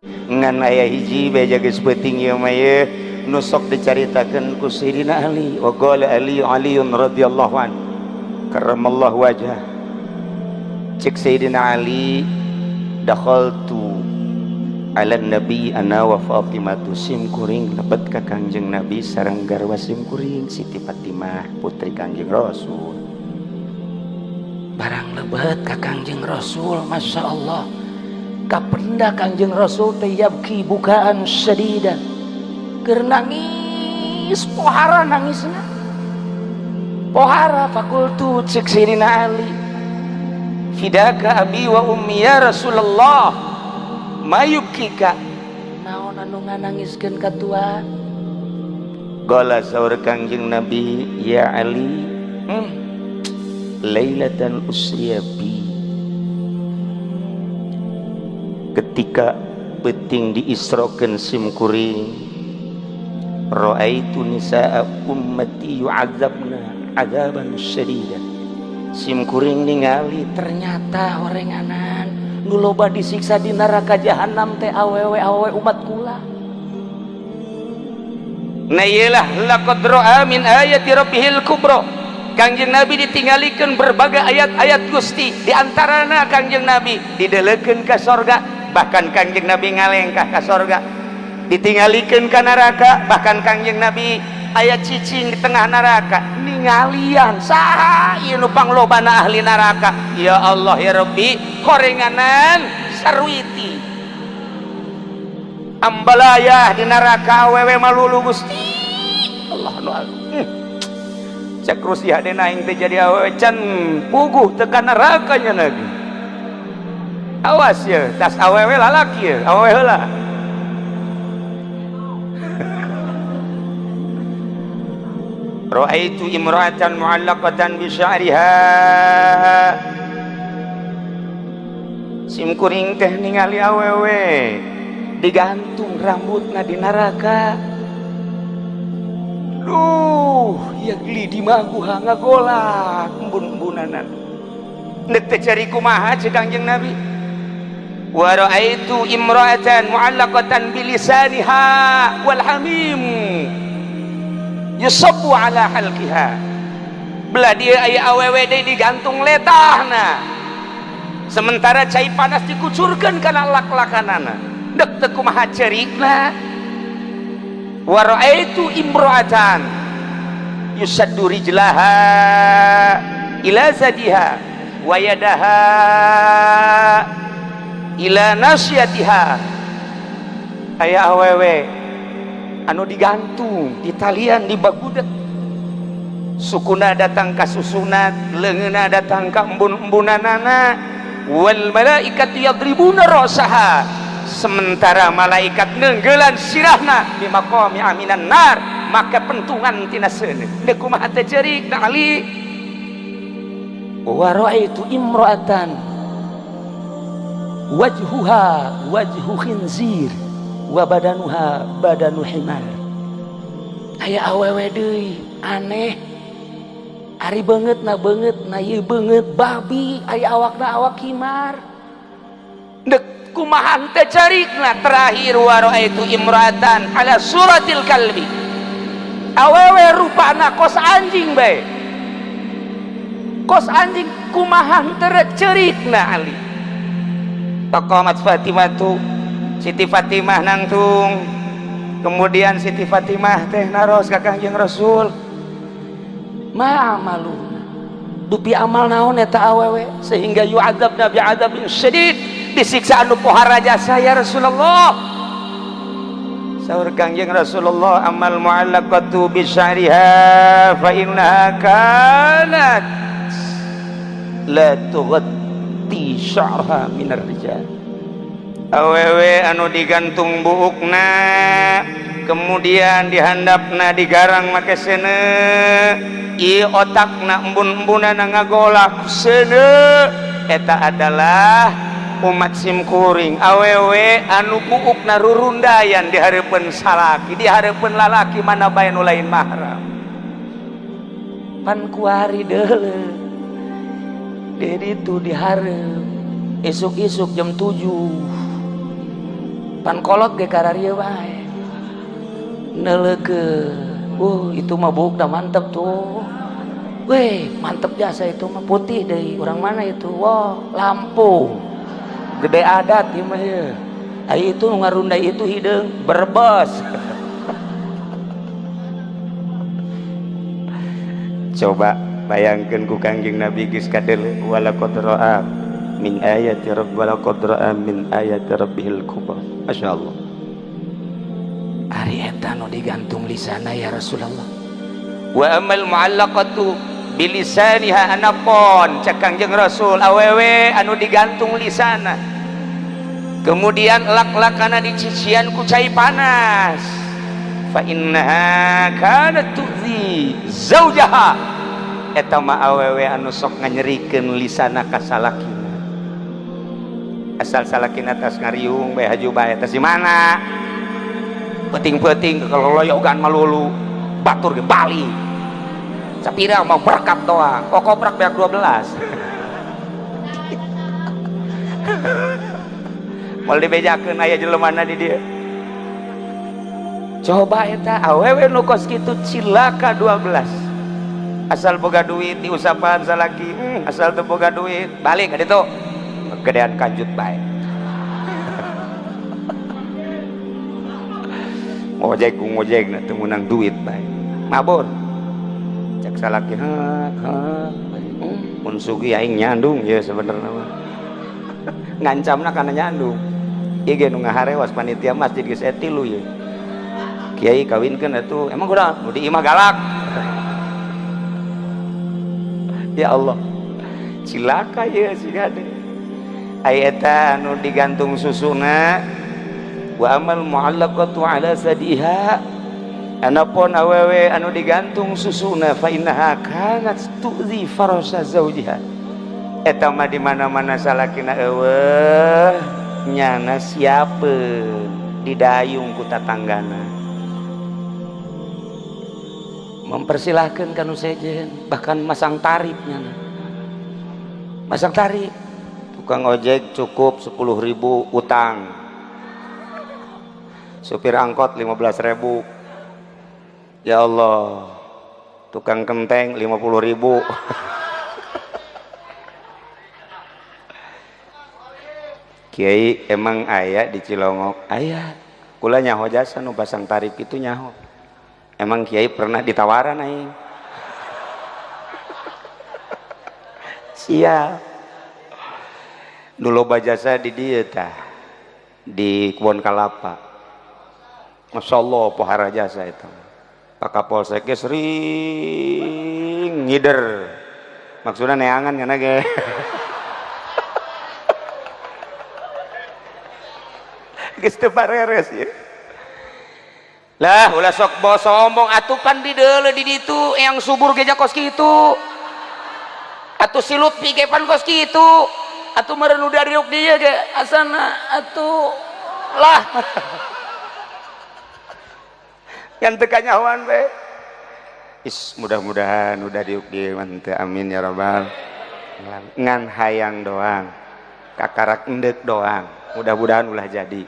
ngan aya hiji beja geus peuting ieu mah ye nu sok dicaritakeun ku Sayyidina Ali. Wa qala Aliun radhiyallahu an karramallahu wajhah. Cek Sayyidina Ali, dakhaltu ala nabi ana wa Fatimatu sim kuring lebet ka Kangjeng Nabi sareng garwa sim kuring Siti Fatimah putri Kangjeng Rasul. Barang lebet ka Kangjeng Rasul, Masya Allah, kapenda Kangjeng Rasul teh yabki bukaan syadidan, keur nangis pohara nangisna pohara. Fakultu cek Sayyidina Ali, fidaka abi wa ummi ya Rasulullah, mayubkika, naon anu nganangiskeun ka Tuhan? Qala saur Kangjeng Nabi, ya Ali, lailatan usriya bi, ketika beting diisrokeun sim kuring, ra'aitu nisaa ummati yu'adzabna adzaban syadidan. Sim kuring ningali ternyata horenganan nu loba disiksa di neraka jahanam teh awewe umat kula. Na iyalah laqad ra'a min ayati rabbihil kubra. Kangjeng Nabi ditinggalikeun berbagai ayat-ayat Gusti, di antarana Kangjeng Nabi didelekeun ka sorga, bahkan Kangjeng Nabi ngalengkah ka sorga. Ditinggalikeun ka neraka, bahkan Kangjeng Nabi aya cicing di tengah neraka. Ningalian saha ieu nu panglobana ahli neraka? Ya Allah ya Rabbi, korenganan sarwiti ambalayah di neraka awewe malulu Gusti. Allah nu cek rusia dena aing teh jadi awewe can puguh tekan nerakanya lagi. Awas ya, tas awewe lalaki ya, awewe heula. Ra'aitu imra'atan mu'allaqatan bi sya'riha. Sim kuring teh ningali awewe digantung rambutna di neraka. Duh, ya geli di maguha ngagolak embun-embunanan. Nek teh cari kumaha cek Kangjeng Nabi. Wa ra'aitu imra'atan mu'allaqatan bi lisaniha wal hamim yusabu ala halqiha. Belah dia aya awewe deui digantung letahna, sementara cai panas dikucurkeun kana lak-lakanana. Dek teu kumaha cerikna. Wa ra'aitu imra'atan yusaddu rijlaha ila zadiha wa yadaha ila nasyatiha. Aya awewe anu digantung di talian di bagudet, sukuna datang ka susunat, leungeuna datang ka embun-embunanana. Wal malaikatu yadribuna rasaha, sementara malaikat nenggeulan sirahna di maqami aminan nar, maka pentungan tina seuneu. Deuk kumaha teh ceurik da Ali. Wa ra'aitu imra'atan wajhuha wajhu khinzir wa badanuha badanu himar. Aya awewe deui aneh, ari beungeutna ieu beungeut babi, aya awakna awak himar. Dek kumaha teh carikna? Terakhir wa ra'aitu imra'atan ala suratil kalbi, awewe rupana kos anjing bae, kos anjing. Kumaha teh carikna Ali? Taqamat Fatimatu, Siti Fatimah nangtung, kemudian Siti Fatimah teh naros ka Kangjeng Rasul, ma amaluna, dupi amal naon eta awewe sehingga yu'adzabna bi'adzabin syadid, disiksa anu pohara jasa ya Rasulullah. Saur Kangjeng Rasulullah, amal mu'allaqatu bi sya'riha fa innaha kanat la tughatti sya'raha minar rijal. Awewe anu digantung buukna, kemudian dihandapna digarang make seuneu, ieu otakna embun-embunana ngagolak seuneu. Eta adalah umat sim kuring, awewe anu buukna rurundayan di hareupeun salaki, di hareupeun lalaki mana bae nu lain mahram. Pan kuari deuleu di ditu di hareup, esuk-esuk jam 7 pan kolot ge kararieu bae neuleukeun. Itu mah bukna mantep tuh. Weh, mantep jasa itu mah putih deui. Urang mana itu? Wah, Lampung. Gede adat ieu mah ye. Ai itu nu ngarundai itu hideung Brebes. Coba bayangkeun ku Kangjeng Nabi geus kadeuleu wala qad ra'a min ayati rabb wala qad ra'a min ayati rabbihil kubra. Masyaallah. Ari eta nu digantung lisana ya Rasulullah. Wa amal mu'allaqatu bilisaniha anapon cek Kangjeng Rasul awewe anu digantung lisana kemudian lak-lakana dicician ku cai panas fa innaha kanat tu'zi zaujaha eta mah awewe anu sok nganyerikeun lisana ka salakina asal salakina tas ngariung bae haju bae tas di mana penting-penting kalau loyogan malulu batur ge Bali sapira mau berkat doang kok koprak beak 12 mau dibejakeun aya jelemana di dia coba eta awewe nu kos kitu cilaka 12 asal boga duit diusapan salaki asal teu boga duit balik ka ditu gedean kanjut bae ngojek ku ngojek na teu meunang duit bae mabur cek salaki mun sugi aing nyandung ya sebenarnya mah ngancamna kana nyandung ieu ge nu ngaharewas panitia masjid geus etilu ye kiai kawinkeun atuh emang kuda nu di imah galak ya Allah cilaka ye si gade aya eta nu digantung susuna wa amal mu'allaqatu ala sadiha anapun awewe anu digantung susuna fa innaha kanat tu'zi farasa zaujiha eta mah di mana-mana salakina eueuh nyana siapeun didayung ku tatanggana mempersilahkeun kanu sejen bahkan masang tarif nyana masang tarif tukang ojek cukup 10.000 utang supir angkot 15.000 ya Allah tukang kenteng 50.000 Kiai emang aya di Cilongok aya kula nyaho jasa nu pasang tarif itu nyaho emang Kiai pernah ditawaran aing siap dulu bajasa di dieu tah di Kebon Kalapa Masya Allah pohara jasa itu Pak Kapolsek sering ngider maksudnya neangan karena ge geus teu pareres ya lah ulah sok bos sombong atuh pan di deuleu di ditu yang subur geja kos kitu atuh silut pi ge pan kos kitu atuh meureun dari diuk dieu ge asana atuh lah yang tekanyawan be mudah-mudahan udah diuk di manteu amin ya rabbal ngan hayang doang kakarak endek doang mudah-mudahan ulah jadi